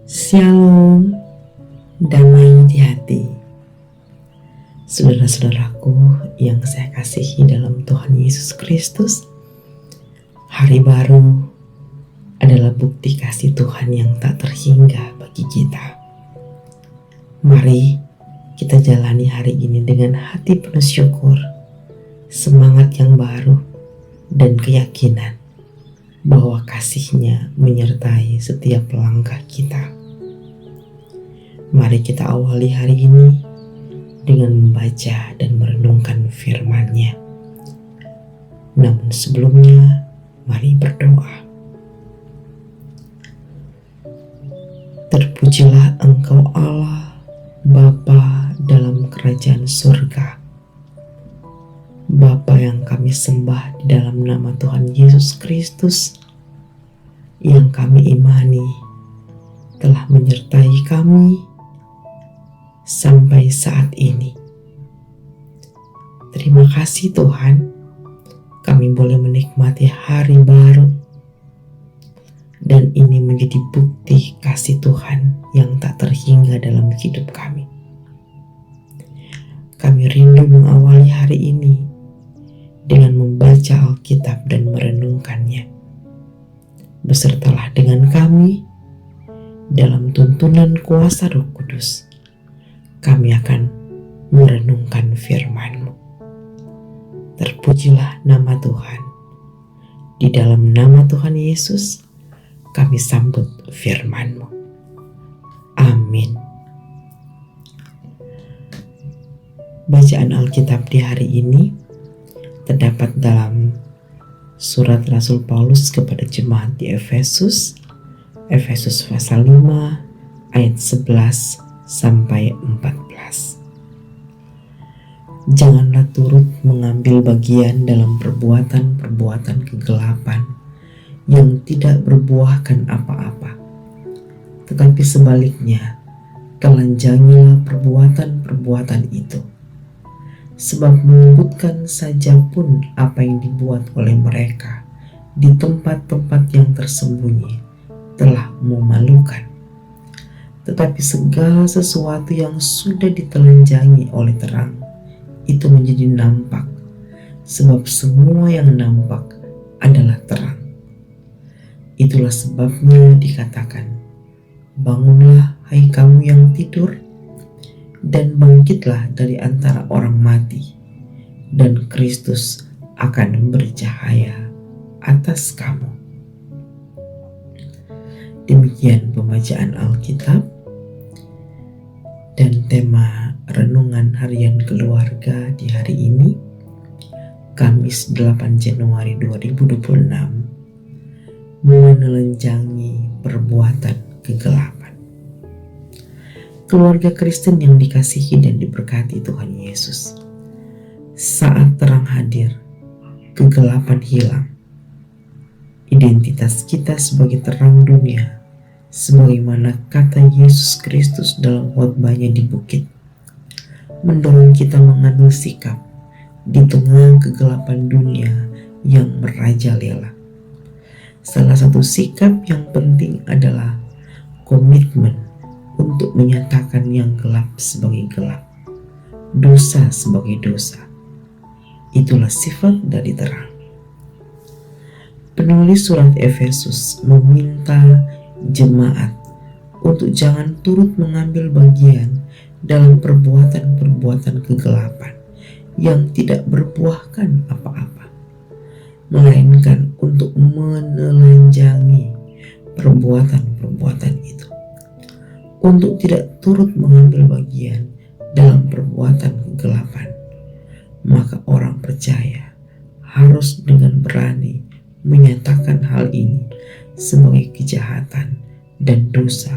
Shalom, damai di hati. Saudara-saudaraku yang saya kasihi dalam Tuhan Yesus Kristus, hari baru adalah bukti kasih Tuhan yang tak terhingga bagi kita. Mari kita jalani hari ini dengan hati penuh syukur, semangat yang baru, dan keyakinan bahwa kasih-Nya menyertai setiap langkah kita. Mari kita awali hari ini dengan membaca dan merenungkan firman-Nya. Namun sebelumnya, mari berdoa. Terpujilah Engkau Allah, Bapa dalam kerajaan surga. Bapa yang kami sembah di dalam nama Tuhan Yesus Kristus, yang kami imani telah menyertai kami sampai saat ini. Terima kasih Tuhan, kami boleh menikmati hari baru, dan ini menjadi bukti kasih Tuhan yang tak terhingga dalam hidup kami. Kami rindu mengawali hari ini dengan membaca Alkitab dan merenungkannya. Besertalah dengan kami dalam tuntunan kuasa Roh Kudus. Kami akan merenungkan firman-Mu. Terpujilah nama Tuhan. Di dalam nama Tuhan Yesus, kami sambut firman-Mu. Amin. Bacaan Alkitab di hari ini terdapat dalam surat Rasul Paulus kepada jemaat di Efesus pasal 5 ayat 11 sampai 14. Janganlah turut mengambil bagian dalam perbuatan-perbuatan kegelapan yang tidak berbuahkan apa-apa, tetapi sebaliknya telanjangilah perbuatan-perbuatan itu. Sebab menyebutkan saja pun apa yang dibuat oleh mereka di tempat-tempat yang tersembunyi telah memalukan. Tetapi segala sesuatu yang sudah ditelanjangi oleh terang itu menjadi nampak, sebab semua yang nampak adalah terang. Itulah sebabnya dikatakan, bangunlah hai kamu yang tidur, dan bangkitlah dari antara orang mati, dan Kristus akan bercahaya atas kamu. Demikian pembacaan Alkitab dan tema renungan harian keluarga di hari ini, Kamis 8 Januari 2026, menelanjangi perbuatan kegelapan. Keluarga Kristen yang dikasihi dan diberkati Tuhan Yesus, saat terang hadir, kegelapan hilang. Identitas kita sebagai terang dunia, sebagaimana kata Yesus Kristus dalam khotbahnya di bukit, mendorong kita mengambil sikap di tengah kegelapan dunia yang merajalela. Salah satu sikap yang penting adalah komitmen untuk menyatakan yang gelap sebagai gelap, dosa sebagai dosa. Itulah sifat dari terang. Penulis surat Efesus meminta jemaat untuk jangan turut mengambil bagian dalam perbuatan-perbuatan kegelapan yang tidak berbuahkan apa-apa, melainkan untuk menelanjangi perbuatan-perbuatan itu. Untuk tidak turut mengambil bagian dalam perbuatan kegelapan, maka orang percaya harus dengan berani menyatakan hal ini sebagai kejahatan dan dosa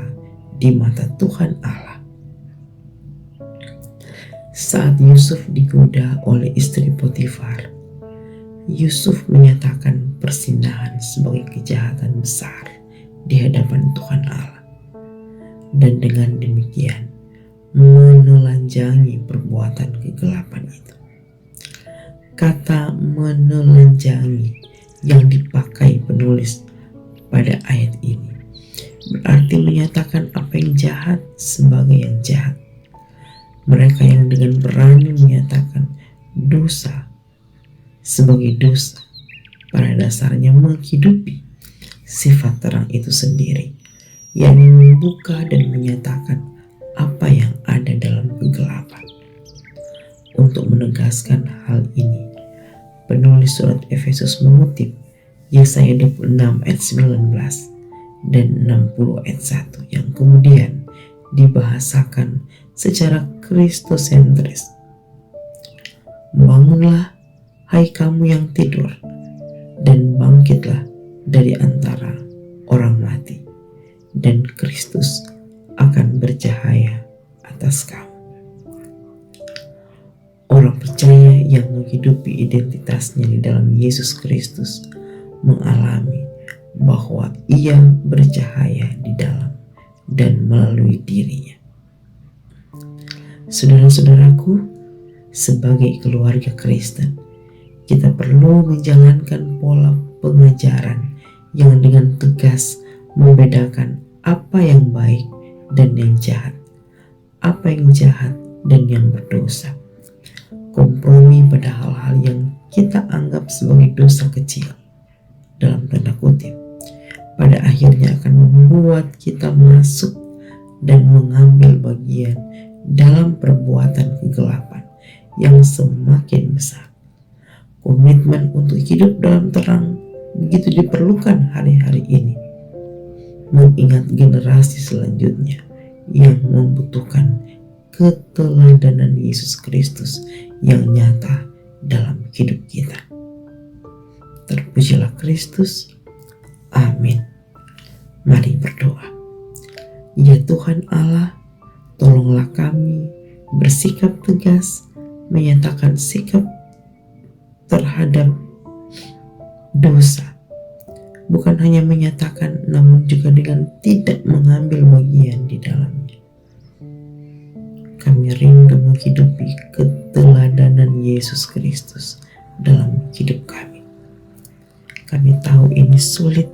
di mata Tuhan Allah. Saat Yusuf digoda oleh istri Potifar, Yusuf menyatakan perzinahan sebagai kejahatan besar di hadapan Tuhan Allah. Dan dengan demikian menelanjangi perbuatan kegelapan itu. Kata menelanjangi yang dipakai penulis pada ayat ini berarti menyatakan apa jahat sebagai yang jahat. Mereka yang dengan berani menyatakan dosa sebagai dosa pada dasarnya menghidupi sifat terang itu sendiri, yang membuka dan menyatakan apa yang ada dalam kegelapan. Untuk menegaskan hal ini, penulis surat Efesus mengutip Yesaya 26 ayat 19 dan 60 ayat 1 yang kemudian dibahasakan secara kristosentris. Bangunlah, hai kamu yang tidur, dan bangkitlah dari antara orang mati, dan Kristus akan bercahaya atas kamu. Orang percaya yang menghidupi identitasnya di dalam Yesus Kristus mengalami bahwa ia bercahaya di dalam dan melalui dirinya. Saudara-saudaraku, sebagai keluarga Kristen, kita perlu menjalankan pola pengajaran yang dengan tegas membedakan apa yang baik dan yang jahat, apa yang jahat dan yang berdosa. Kompromi pada hal-hal yang kita anggap sebagai dosa kecil, dalam tanda kutip, pada akhirnya akan membuat kita masuk dan mengambil bagian dalam perbuatan kegelapan yang semakin besar. Komitmen untuk hidup dalam terang begitu diperlukan hari-hari ini, mengingat generasi selanjutnya yang membutuhkan keteladanan Yesus Kristus yang nyata dalam hidup kita. Terpujilah Kristus. Amin. Mari berdoa. Ya Tuhan Allah, tolonglah kami bersikap tegas, menyatakan sikap terhadap dosa. Bukan hanya menyatakan, namun juga dengan tidak mengambil bagian di dalamnya. Kami rindu menghidupi keteladanan Yesus Kristus dalam hidup kami. Kami tahu ini sulit,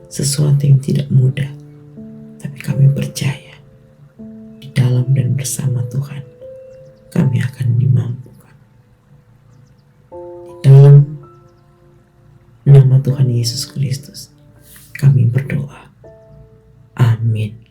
sesuatu yang tidak mudah, tapi kami percaya di dalam dan bersama Tuhan kami akan dimampukan. Di dalam nama Tuhan Yesus Kristus kami berdoa. Amin.